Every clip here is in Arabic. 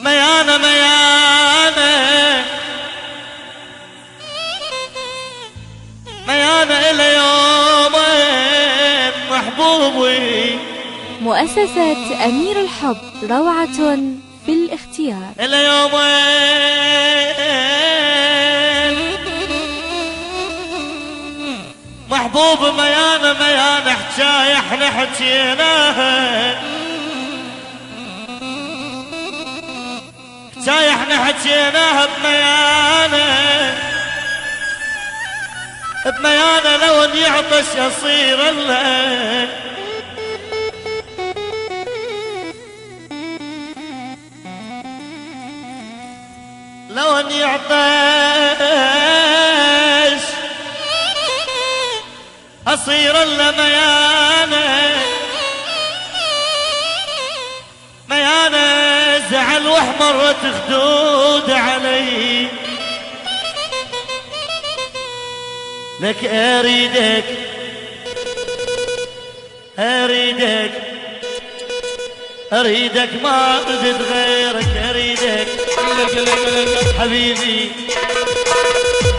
ميانة ميانة ميانة إلى يومين محبوبي. مؤسسة أمير الحب، روعة في الاختيار. إلى يومين محبوب ميانة ميانة حجاية احنا حجيناها، حجاية احنا حجيناها بميانة بميانة. لو ان يعطش يصير الليل، لو ان يعطش اصير الا ميانة ميانة. زعل واحمرت خدود علي، لك اريدك اريدك اريدك ما ردت غيرك، اريدك حبيبي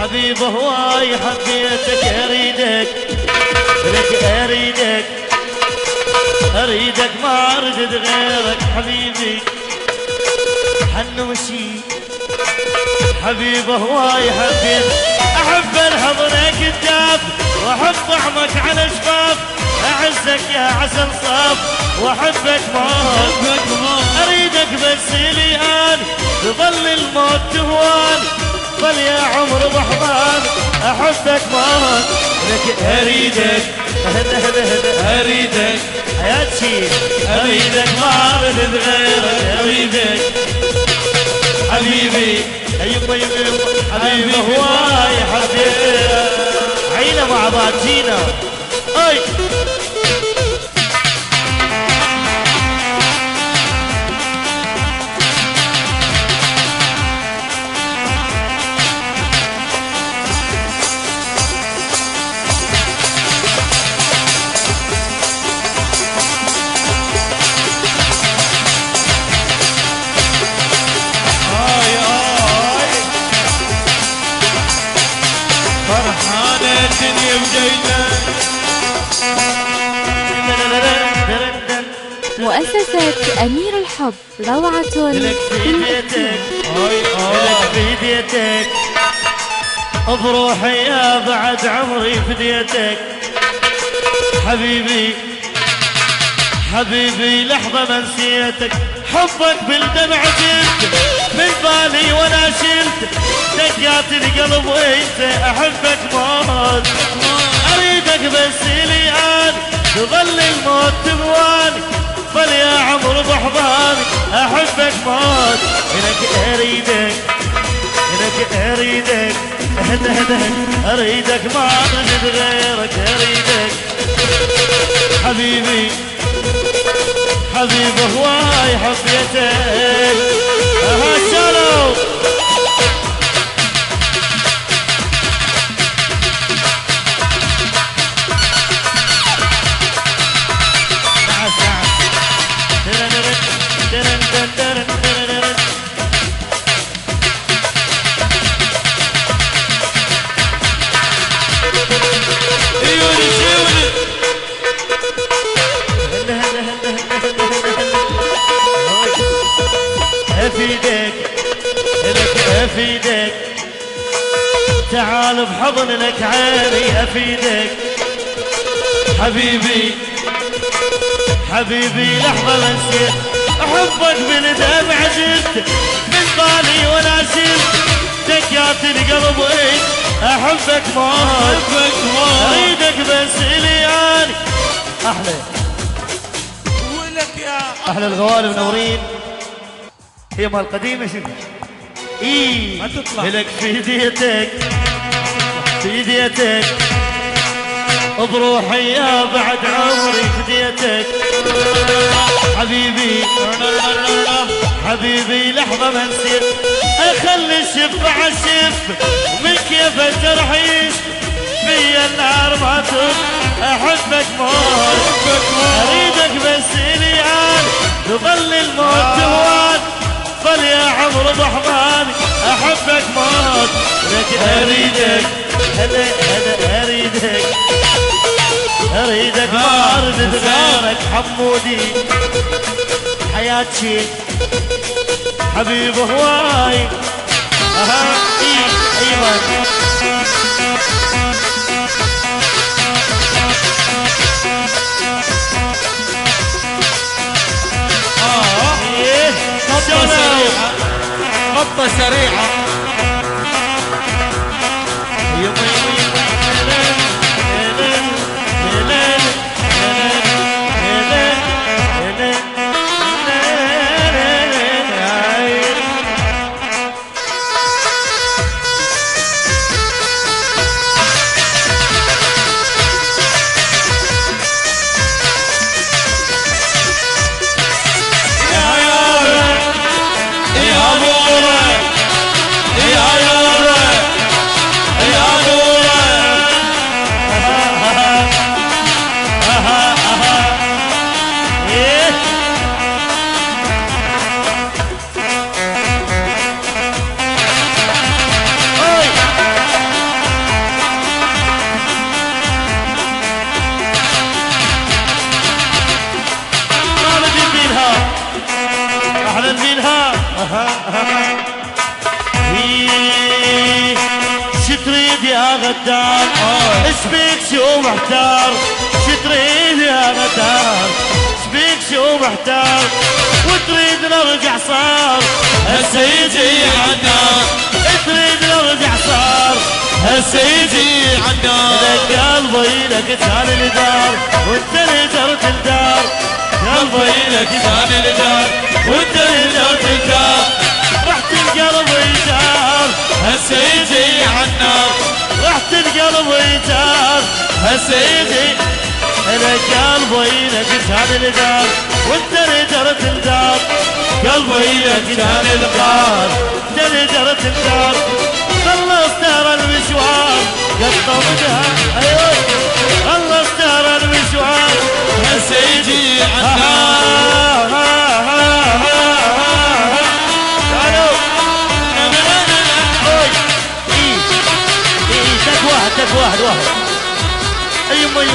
حبيبي هواي حبيتك، اريدك لك اريدك اريدك ما ردت غيرك حبيبي حنوشي حبيبي هواي حبيت. احب الحضنك الداب واحب طعمك على شفاف، اعزك يا عسل صاف واحبك موت. اريدك بس لي ان تظل الموت تهوان، ظل يا عمر بحضان احبك موت. لك اريدك اريدك حياتي اريدك ما اريد غيرك، اريدك حبيبي ايوه حبيبي هواي حبيبي. عينا مع بعض جينا اي مؤسسة أمير الحب، روعة في الاختيار. لك بيديتك بروحي يا بعد عمري فديتك حبيبي حبيبي لحظة ما نسيتك. حبك بالدمع جلت من بالي وانا شلت دقات القلب وانت احبك موت. اريدك بس لي ان تظل الموت تبواني، ظل يا عمر بحضاني احبك موت. لك اريدك لك اريدك اريدك ما اريد غيرك، اريدك حبيبي حبيبي هواي حبيتك. هالشلو افيدك لك افيدك تعال بحضن لك عيني افيدك حبيبي حبيبي لحظة ما نسيت احبك بالدمع جلت من بالي وانا شلت دقات القلب وانت احبك موت. اريدك بس لي اني احلى ولك يا احلى الغوالي منورين. هي مال قديمة شنو؟ ما تطلع لك في يديتك في يديتك بروحي يا بعد عمري فديتك حبيبي حبيبي لحظة ما نسيت اخلي الشف عالشف ومن كيف الجرح يشفي في النار ما تطفى احبك موت. اريدك بس لي تظل الموت تهوان فليا عمر ضحماني احبك موت لك اريدك هلا اريدك ما ارد غيرك حمودي حياتي حبيب هواي ايوه خطة سريعة خطة سريعة شتريد يا غدار اسبيك شو محتار شتريد يا غدار اسبيك شو محتار وتريد نرجع صار هسه يجي عالنار تريد نرجع صار هسه يجي عالنار لك قلبي لك ثاني الدار وانت اللي جرت الدار قلبي لك ثاني الدار وانت اللي جرت الدار رحت القلب يجار هسه يجي عالنار رحت القلب يجار هسه يجي لك قلبي لك ثاني الدار وانت اللي جرت الدار قلبي لك ثاني الدار انت اللي جرت الدار خلصت ترى المشوار قطمتها ايوه خلصت ترى المشوار هسه يجي عالنار واحد يما ايش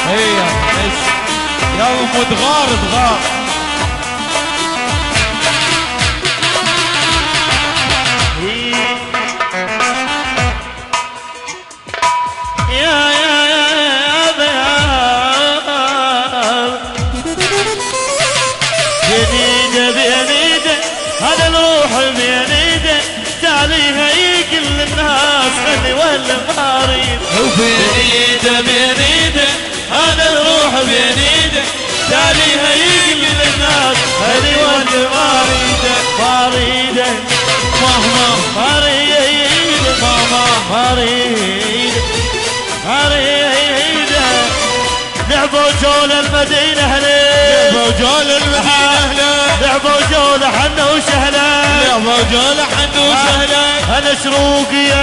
هي يا ام تغار بينيده هذا الروح بينيده تاليها يقل الناس خلي ولا ما اريد بينيده هذا الروح بينيده تاليها يقل الناس خلي ولا ما اريده ما اريده لعبوا جول المدينة هلي لعبوا جول المدينة لعبوا جول حنا وشهلا لعبوا جول حنا وشهلا انا شروقي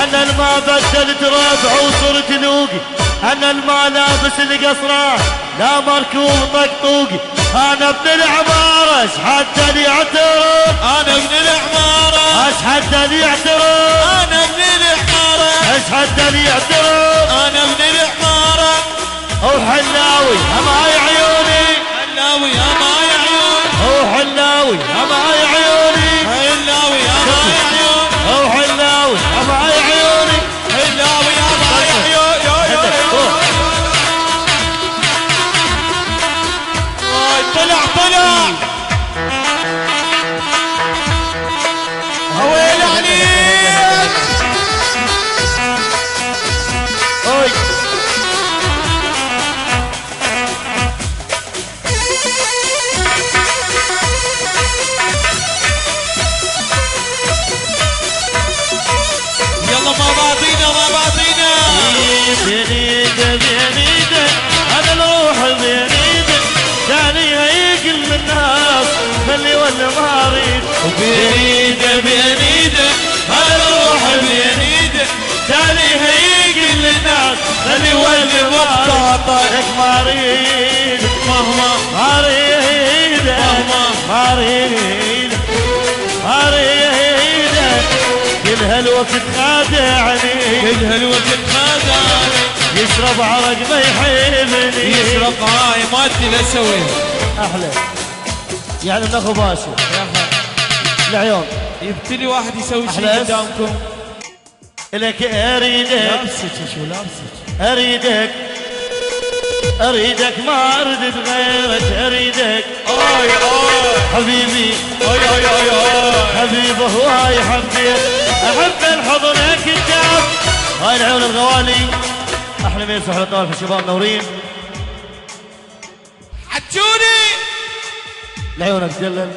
انا الما بدلت ربع وصرت نوقي انا الما لابس القصرة لا مركوب طقطوقي انا ابن العمارة اشحد اللي يعترف انا ابن العمارة اشحد اللي يعترف انا ابن العمارة اشحد اللي يعترف انا ابن العمارة وحلاوي اماي عيوني حلاوي اماي عيوني وحلاوي اماي عيوني حلاوي اماي عيوني وحلاوي اماي عيوني حلاوي اماي عيوني طلع ويل عليك يلا ما بعطينا بينيده انا الروح بينيده ثانيها هالوقت خادعني كل هالوقت خادعني يشرب عرق ما يحبني يشرب هاي ما ادري لا اسويها احلى يعني من اخو باشا العيون يبتلي واحد يسوي شيء أحلى قدامكم لك اريدك لابسك شو لابسك اريدك ما اريد غيرك اريدك اي حبيبي اي حبيبه هواي حبيت احب الحضنك الداب هاي العيون الغوالي احلى مين سحر الطوال في الشباب نورين حجوني لعيونك تدلل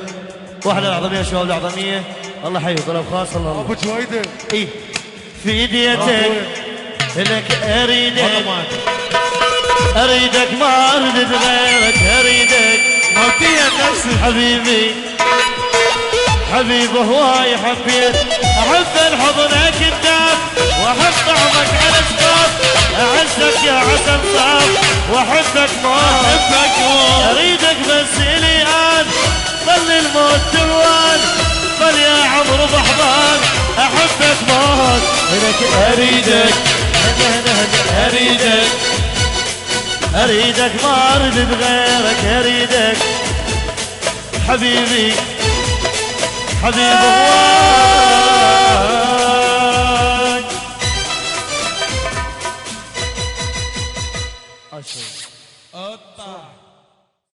واحدة العظمية شباب العظمية الله حي طلب خاص الله ابو جويده اي في ديتك لك اريدك ما اريد غيرك اريدك موتية نفسي حبيبي حبيبه هواي حبيت احب الحضنك الداب واحب طعمك على شباب اعزك يا عسل صاف واحبك موت احبك موت اريدك بس الي ان ظل الموت توان ظل يا عمرو بحضان احبك موت اريدك اريدك ما اريد غيرك اريدك حبيبي هواك